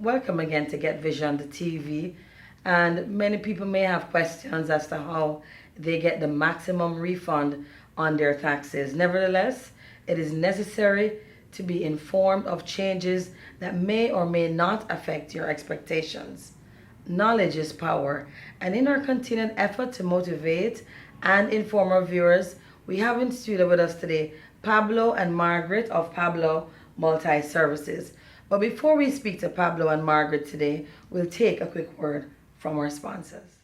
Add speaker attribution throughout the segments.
Speaker 1: Welcome again to Get Vision, the TV. And many people may have questions as to how they get the maximum refund on their taxes. Nevertheless, it is necessary to be informed of changes that may or may not affect your expectations. Knowledge is power, and in our continued effort to motivate and inform our viewers, we have in studio with us today Pablo and Margaret of Pablo Multi Services. But before we speak to Pablo and Margaret today, we'll take a quick word from our sponsors.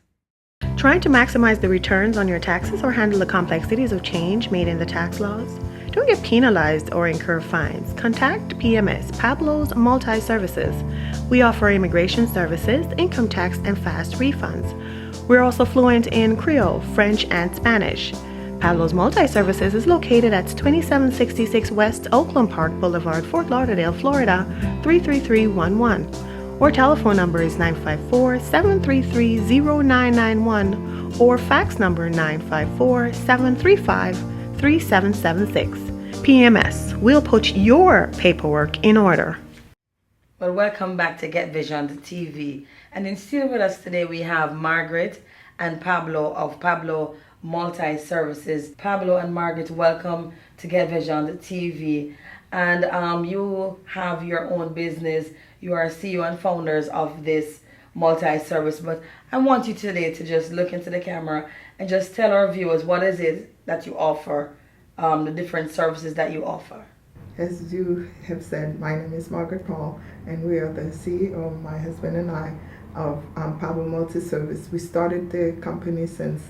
Speaker 2: Trying to maximize the returns on your taxes or handle the complexities of change made in the tax laws? Don't get penalized or incur fines. Contact PMS, Pablo's Multi Services. We offer immigration services, income tax, and fast refunds. We're also fluent in Creole, French, and Spanish. Pablo's Multi Services is located at 2766 West Oakland Park Boulevard, Fort Lauderdale, Florida 33311. Our telephone number is 954-733-0991 or fax number 954-735-3776. PMS, we'll put your paperwork in order.
Speaker 1: Well, welcome back to Get Vision, the TV. And in studio with us today, we have Margaret and Pablo of Pablo Multi Services. Pablo and Margaret, welcome to Get Vision, the TV. And you have your own business. You are CEO and founders of this multi-service. But I want you today to just look into the camera and just tell our viewers what is it that you offer, the different services that you offer.
Speaker 3: As you have said, my name is Margaret Paul, and we are the CEO, my husband and I, of Pablo Multi Service. We started the company since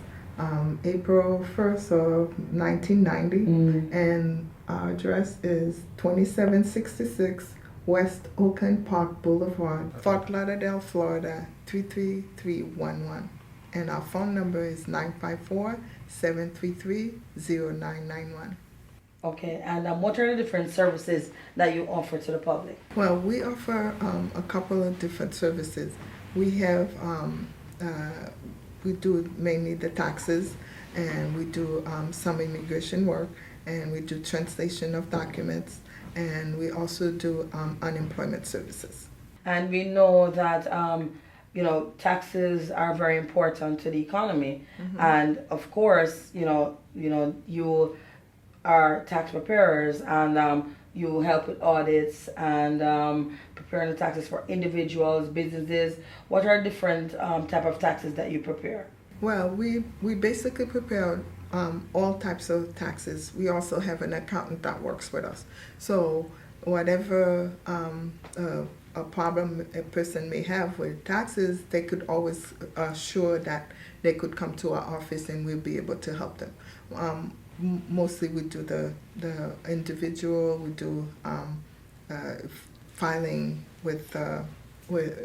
Speaker 3: April 1st of 1990, and our address is 2766 West Oakland Park Boulevard, Fort Lauderdale, Florida 33311. And our phone number is 954-733-0991.
Speaker 1: Okay, and what are the different services that you offer to the public?
Speaker 3: Well, we offer a couple of different services. We have, we do mainly the taxes, and we do some immigration work, and we do translation of documents, and we also do unemployment services. And
Speaker 1: we know that taxes are very important to the economy, and of course, you are tax preparers, and you help with audits and preparing the taxes for individuals, businesses. What are different type of taxes that you prepare?
Speaker 3: Well, we basically prepare all types of taxes. We also have an accountant that works with us. So whatever a problem a person may have with taxes, they could always assure that they could come to our office and we'll be able to help them. Mostly we do the individual, we do filing with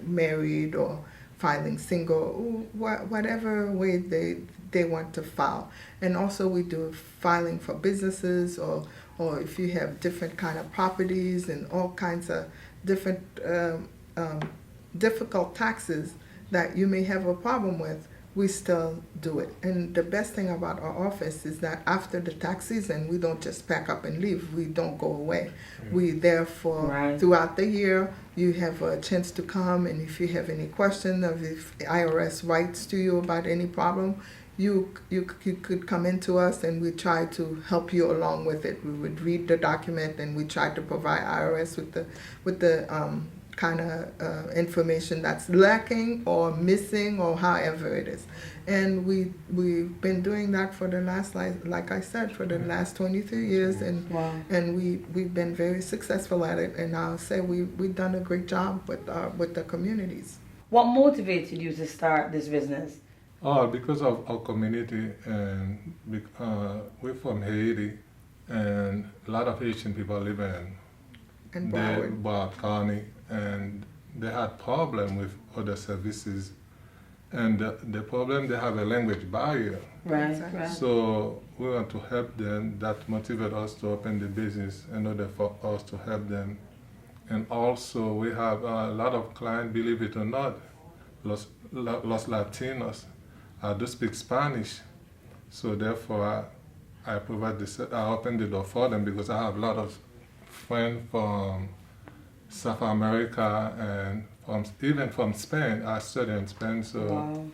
Speaker 3: married or filing single, whatever way they want to file. And also we do filing for businesses, or if you have different kind of properties and all kinds of different difficult taxes that you may have a problem with, we still do it. And the best thing about our office is that after the tax season, we don't just pack up and leave. We don't go away. We therefore, throughout the year, you have a chance to come, and if you have any question of if IRS writes to you about any problem, you could come into us and we try to help you along with it. We would read the document and we try to provide IRS with the kind of information that's lacking or missing or however it is. And we've been doing that for the last, like I said, for the last 23 years, and we've been very successful at it, and I'll say we've done a great job with the communities.
Speaker 1: What motivated you to start this business?
Speaker 4: Because of our community, and we're from Haiti, and a lot of Haitian people live in Broward County, and they had problem with other services, and the problem, they have a language barrier.
Speaker 1: Right.
Speaker 4: So we want to help them. That motivated us to open the business in order for us to help them. And also we have a lot of clients, believe it or not, Los Latinos do speak Spanish. So therefore I open the door for them, because I have a lot of friends from South America and even from Spain. I study in Spain, so
Speaker 1: Wow.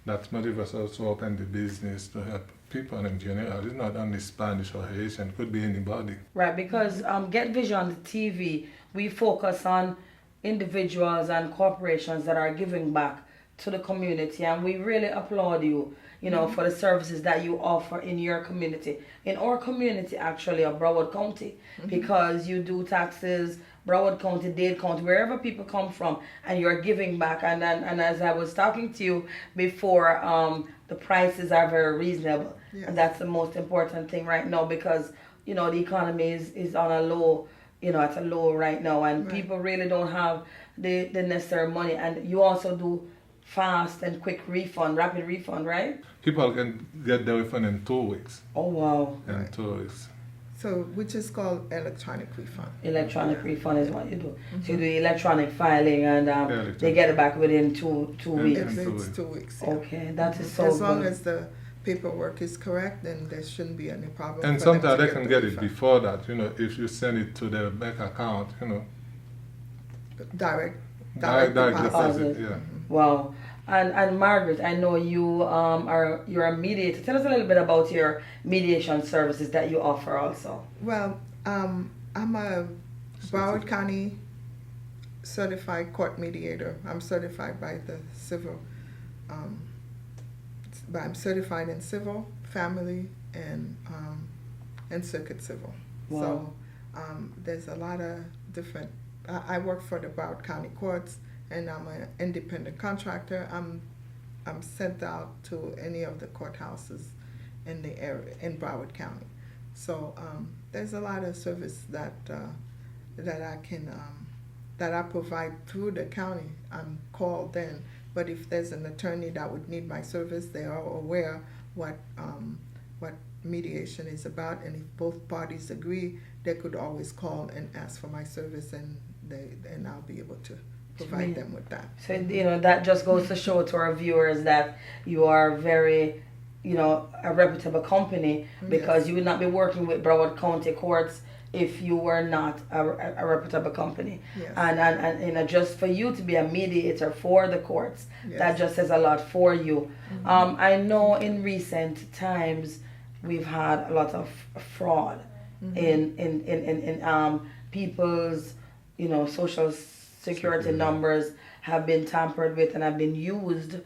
Speaker 4: that motivates us to open the business to help people in general. It's not only Spanish or Haitian, it could be anybody.
Speaker 1: Right, because Get Vision TV, we focus on individuals and corporations that are giving back to the community, and we really applaud you, for the services that you offer in your community, in our community actually of Broward County, because you do taxes, Broward County, Dade County, wherever people come from, and you're giving back. And as I was talking to you before, the prices are very reasonable,
Speaker 3: Yes.
Speaker 1: and that's the most important thing right now, because the economy is on a low, it's a low right now, and
Speaker 3: Right.
Speaker 1: people really don't have the necessary money. And you also do fast and quick refund, rapid refund, right?
Speaker 4: People can get the refund in 2 weeks.
Speaker 1: Oh wow.
Speaker 4: In
Speaker 3: Right.
Speaker 4: 2 weeks.
Speaker 3: So, which is called electronic refund.
Speaker 1: Electronic refund is what you do. So you do electronic filing, and
Speaker 4: Electronic.
Speaker 1: they get it back within two
Speaker 4: Yeah.
Speaker 1: weeks.
Speaker 3: If
Speaker 4: In 2
Speaker 3: it's
Speaker 4: weeks.
Speaker 3: 2 weeks. Yeah.
Speaker 1: Okay, that is so
Speaker 3: As long
Speaker 1: good.
Speaker 3: as the paperwork is correct, then there shouldn't be any problem.
Speaker 4: And
Speaker 3: for them
Speaker 4: sometimes
Speaker 3: to
Speaker 4: they can
Speaker 3: the
Speaker 4: get it
Speaker 3: refund.
Speaker 4: before that, if you send it to their bank account,
Speaker 3: Direct
Speaker 4: direct
Speaker 3: deposit.
Speaker 4: deposit, yeah.
Speaker 1: Wow. And Margaret, I know you're a mediator. Tell us a little bit about your mediation services that you offer also.
Speaker 3: Well, I'm a Broward County certified court mediator. I'm certified by the civil. But I'm certified in civil, family, and circuit civil.
Speaker 1: Wow.
Speaker 3: So there's a lot of different. I work for the Broward County courts, and I'm an independent contractor. I'm sent out to any of the courthouses in the area in Broward County. So there's a lot of service that I can that I provide through the county. I'm called then, but if there's an attorney that would need my service, they are aware what mediation is about, and if both parties agree, they could always call and ask for my service, and I'll be able to provide them with that.
Speaker 1: So that just goes to show to our viewers that you are very, a reputable company, because
Speaker 3: Yes.
Speaker 1: you would not be working with Broward County courts if you were not a reputable company.
Speaker 3: Yes.
Speaker 1: And just for you to be a mediator for the courts,
Speaker 3: Yes.
Speaker 1: that just says a lot for you. I know in recent times we've had a lot of fraud in people's social security numbers have been tampered with and have been used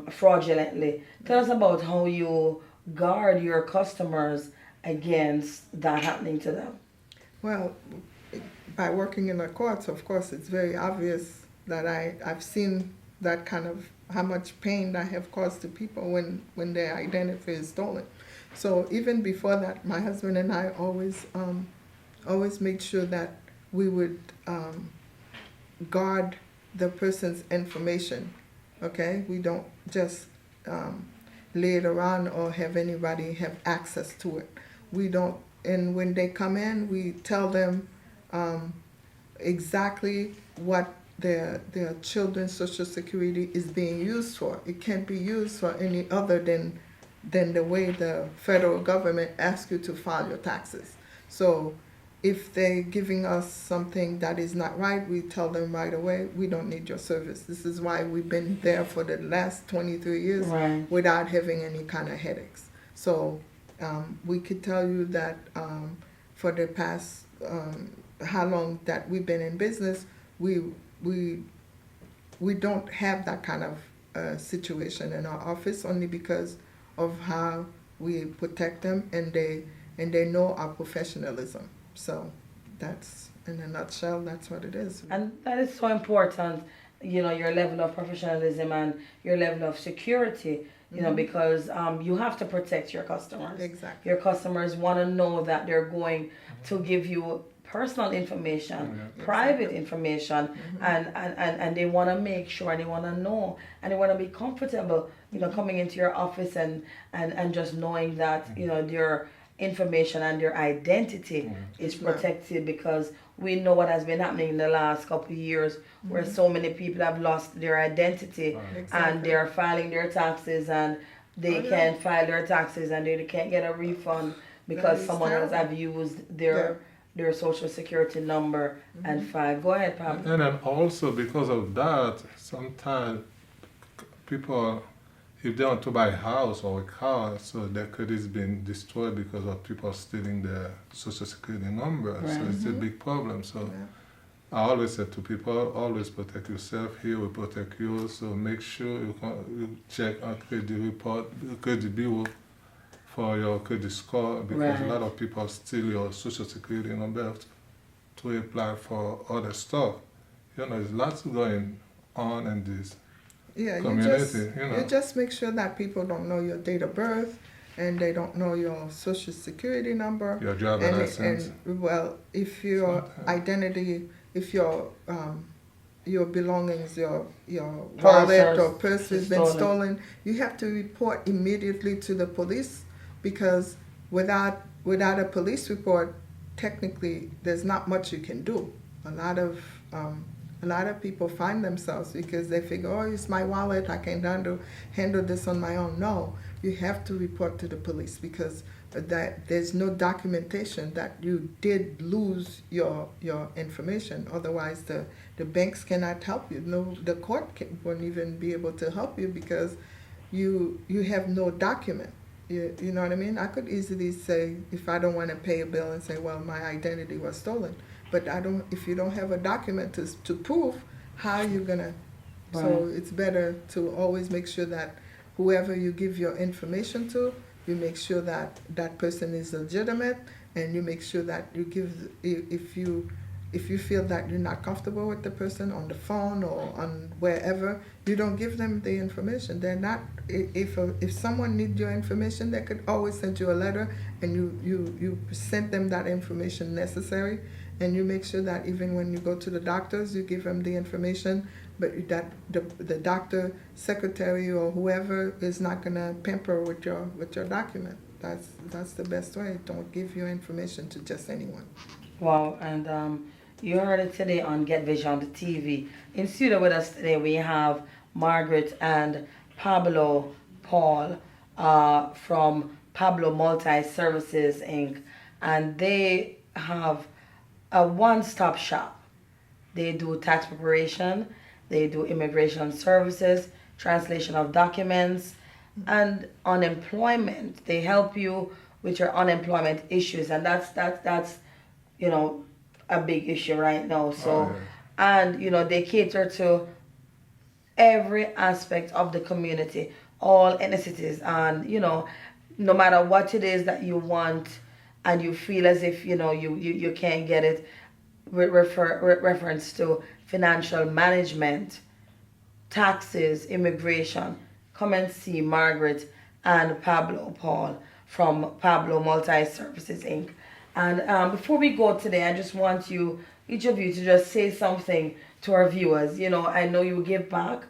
Speaker 1: fraudulently. Tell us about how you guard your customers against that happening to them.
Speaker 3: Well, by working in the courts, of course, it's very obvious that I've seen that kind of how much pain I have caused to people when their identity is stolen. So even before that, my husband and I always made sure that we would guard the person's information. Okay, we don't just lay it around or have anybody have access to it. We don't, and when they come in, we tell them exactly what their children's social security is being used for. It can't be used for any other than the way the federal government asks you to file your taxes. So if they're giving us something that is not right, we tell them right away, we don't need your service. This is why we've been there for the last 23 years
Speaker 1: Right.
Speaker 3: without having any kind of headaches. So we could tell you that for the past, how long that we've been in business, we don't have that kind of situation in our office, only because of how we protect them, and they know our professionalism. So that's, in a nutshell, that's what it is.
Speaker 1: And that is so important, your level of professionalism and your level of security, because you have to protect your customers.
Speaker 3: Exactly.
Speaker 1: Your customers want to know that they're going to give you personal information, private information, and they want to make sure, and they want to know, and they want to be comfortable, coming into your office and just knowing that, their information and their identity is protected, because we know what has been happening in the last couple of years, where so many people have lost their identity and they're filing their taxes, and they can't file their taxes, and they can't get a refund because
Speaker 3: is
Speaker 1: someone else
Speaker 3: terrible.
Speaker 1: have used their their social security number and file. Go ahead, Pablo.
Speaker 4: And then also because of that, sometimes people, if they want to buy a house or a car, so their credit's been destroyed because of people stealing their social security number.
Speaker 1: Right.
Speaker 4: So it's a big problem. So
Speaker 3: Yeah.
Speaker 4: I always say to people, always protect yourself. Here we protect you. So make sure you check a credit report, credit bureau for your credit score, because
Speaker 1: Right.
Speaker 4: a lot of people steal your social security number to apply for other stuff. You know, there's lots going on in this
Speaker 3: Yeah,
Speaker 4: community.
Speaker 3: you just make sure that people don't know your date of birth and they don't know your social security number.
Speaker 4: Your driver license.
Speaker 3: And well, if your
Speaker 4: Sometimes.
Speaker 3: identity, if your belongings, your wallet or purse has been stolen, you have to report immediately to the police, because without a police report, technically there's not much you can do. A lot of people find themselves because they figure, oh, it's my wallet, I can handle this on my own. No, you have to report to the police, because that there's no documentation that you did lose your information. Otherwise, the banks cannot help you. No, the court won't even be able to help you, because you have no document. You know what I mean? I could easily say, if I don't want to pay a bill, and say, well, my identity was stolen. But if you don't have a document to prove, how are you gonna?
Speaker 1: Right.
Speaker 3: So it's better to always make sure that whoever you give your information to, you make sure that that person is legitimate, and you make sure that you give, if you feel that you're not comfortable with the person on the phone or on wherever, you don't give them the information. They're not, if someone needs your information, they could always send you a letter, and you send them that information necessary, and you make sure that even when you go to the doctors, you give them the information, but that the doctor, secretary, or whoever is not gonna pamper with your document. That's the best way. Don't give your information to just anyone.
Speaker 1: Wow, and you heard it today on Get Vision the TV. In studio with us today, we have Margaret and Pablo Paul from Pablo Multi Services Inc. And they have a one-stop shop. They do tax preparation, they do immigration services, translation of documents, and unemployment. They help you with your unemployment issues, and that's you know, a big issue right now. So,
Speaker 4: Oh,
Speaker 1: and they cater to every aspect of the community, all ethnicities, and no matter what it is that you want, and you feel as if you can't get it, with reference to financial management, taxes, immigration, come and see Margaret and Pablo Paul from Pablo Multi Services Inc. And before we go today, I just want each of you, to just say something to our viewers. I know you give back.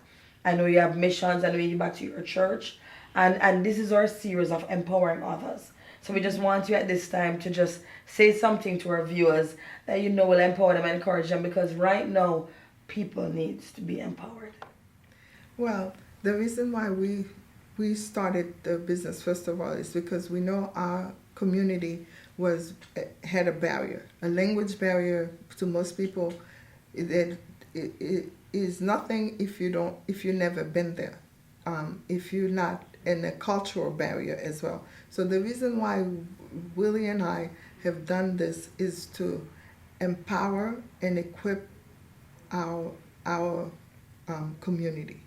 Speaker 1: I know you have missions. I know you give back to your church. And this is our series of empowering others. So we just want you at this time to just say something to our viewers that will empower them and encourage them, because right now, people needs to be empowered.
Speaker 3: Well, the reason why we started the business, first of all, is because we know our community had a barrier, a language barrier to most people. It is nothing if you never been there, if you're not in a cultural barrier as well. So the reason why Willie and I have done this is to empower and equip our community.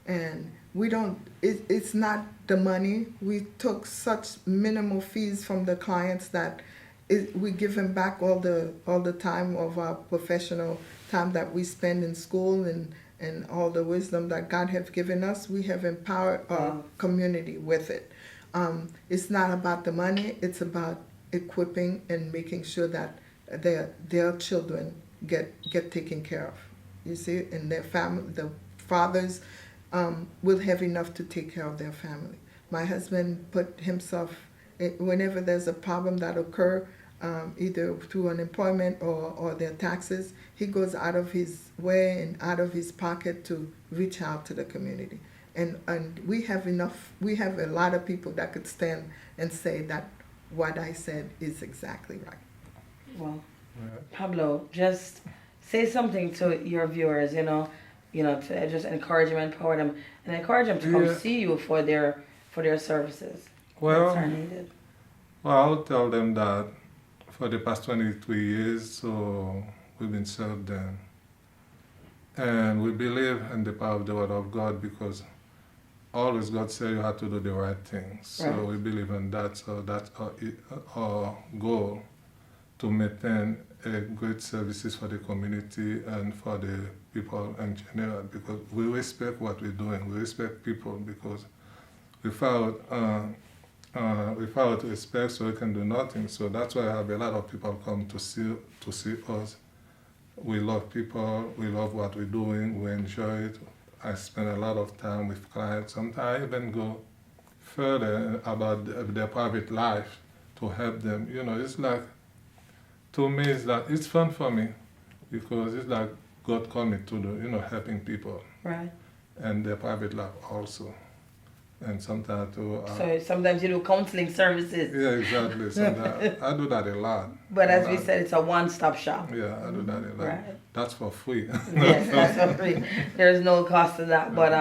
Speaker 3: And we don't, it's not the money. We took such minimal fees from the clients that we give them back all the time of our professional time that we spend in school, and all the wisdom that God has given us. We have empowered our community with it. It's not about the money. It's about equipping and making sure that their children get taken care of. You see, and their family, the fathers will have enough to take care of their family. My husband put himself, whenever there's a problem that occur, either through unemployment or their taxes, he goes out of his way and out of his pocket to reach out to the community. And we have a lot of people that could stand and say that what I said is exactly right.
Speaker 1: Well, Pablo, just say something to your viewers, to just encourage them, empower them, and encourage them to come
Speaker 4: Yeah.
Speaker 1: see you for their services that
Speaker 4: Well,
Speaker 1: are needed.
Speaker 4: I'll tell them that for the past 23 years, so we've been served them. And we believe in the power of the Word of God because always God said you have to do the right thing. So
Speaker 1: Right.
Speaker 4: we believe in that. So that's our goal, to maintain great services for the community and for the people in general, because we respect what we're doing. We respect people because without respect, so we can do nothing. So that's why I have a lot of people come to see us. We love people. We love what we're doing. We enjoy it. I spend a lot of time with clients. Sometimes I even go further about their private life to help them. It's like, to me, it's fun for me because it's like God called me to do, helping people
Speaker 1: Right.
Speaker 4: and their private life also. And sometimes to
Speaker 1: So sometimes you do counseling services,
Speaker 4: yeah, exactly. Sometimes I do that a lot.
Speaker 1: but as we said, it's a one-stop shop.
Speaker 4: Yeah, I do that a lot.
Speaker 1: Right.
Speaker 4: That's for free.
Speaker 1: Yes, that's for free. There's no cost to that. But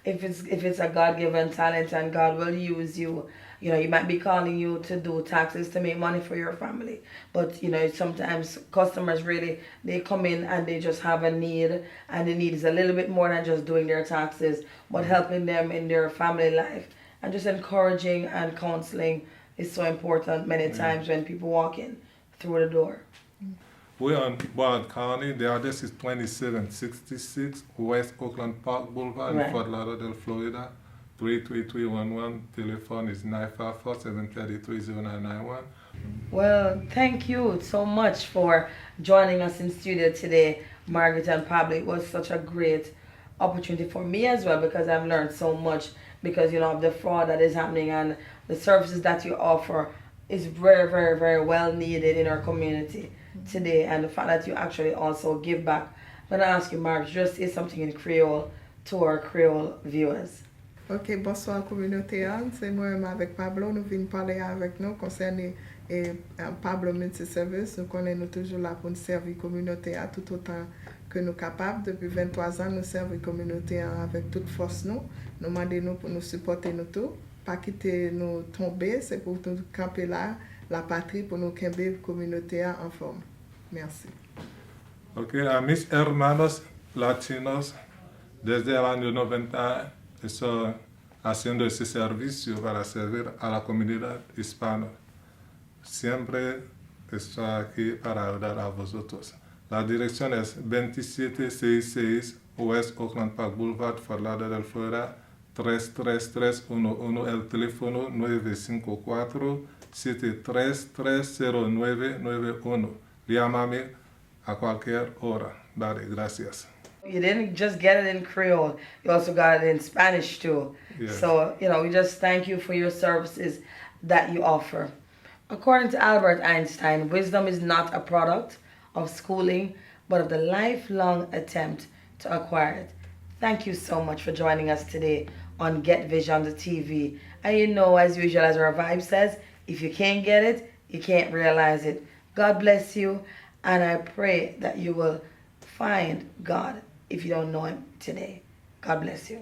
Speaker 1: if it's a God-given talent and God will use you, He might be calling you to do taxes to make money for your family. But sometimes customers really, they come in and they just have a need, and the need is a little bit more than just doing their taxes, but helping them in their family life, and just encouraging and counseling is so important many times when people walk in through the door.
Speaker 4: We're on Broward County. The address is 2766 West Oakland Park Boulevard in
Speaker 1: Right.
Speaker 4: Fort Lauderdale, Florida. 33311. Telephone is 954-733-0991.
Speaker 1: Well, thank you so much for joining us in studio today, Margaret and Pablo. It was such a great opportunity for me as well because I've learned so much because of the fraud that is happening, and the services that you offer is very, very, very well needed in our community today, and the fact that you actually also give back. I'm going to ask you, Margaret, just say something in Creole to our Creole viewers.
Speaker 3: Ok, bonsoir communauté. C'est moi-même avec Pablo. Nous venons parler avec nous concernant Pablo Multiservice. Nous connaissons toujours là pour nous servir la communauté tout autant que nous capables. Depuis 23 ans, nous servons la communauté avec toute force. Nous demandons pour nous supporter nous tout. Pas quitter nous tomber, c'est pour nous camper là, la patrie, pour nous camper la communauté en forme. Merci.
Speaker 4: Ok, a mis hermanos latinos, desde el año 90 estoy haciendo ese servicio para servir a la comunidad hispana. Siempre estoy aquí para ayudar a vosotros. La dirección es 2766 West Oakland Park Boulevard, Fort Lauderdale, Florida, 33311. El teléfono 954-733-0991. Llámame a cualquier hora. Dale, gracias.
Speaker 1: You didn't just get it in Creole, you also got it in Spanish too.
Speaker 4: Yes.
Speaker 1: So, we just thank you for your services that you offer. According to Albert Einstein, wisdom is not a product of schooling, but of the lifelong attempt to acquire it. Thank you so much for joining us today on Get Vision, the TV. And as usual, as our vibe says, if you can't get it, you can't realize it. God bless you, and I pray that you will find God if you don't know Him today. God bless you.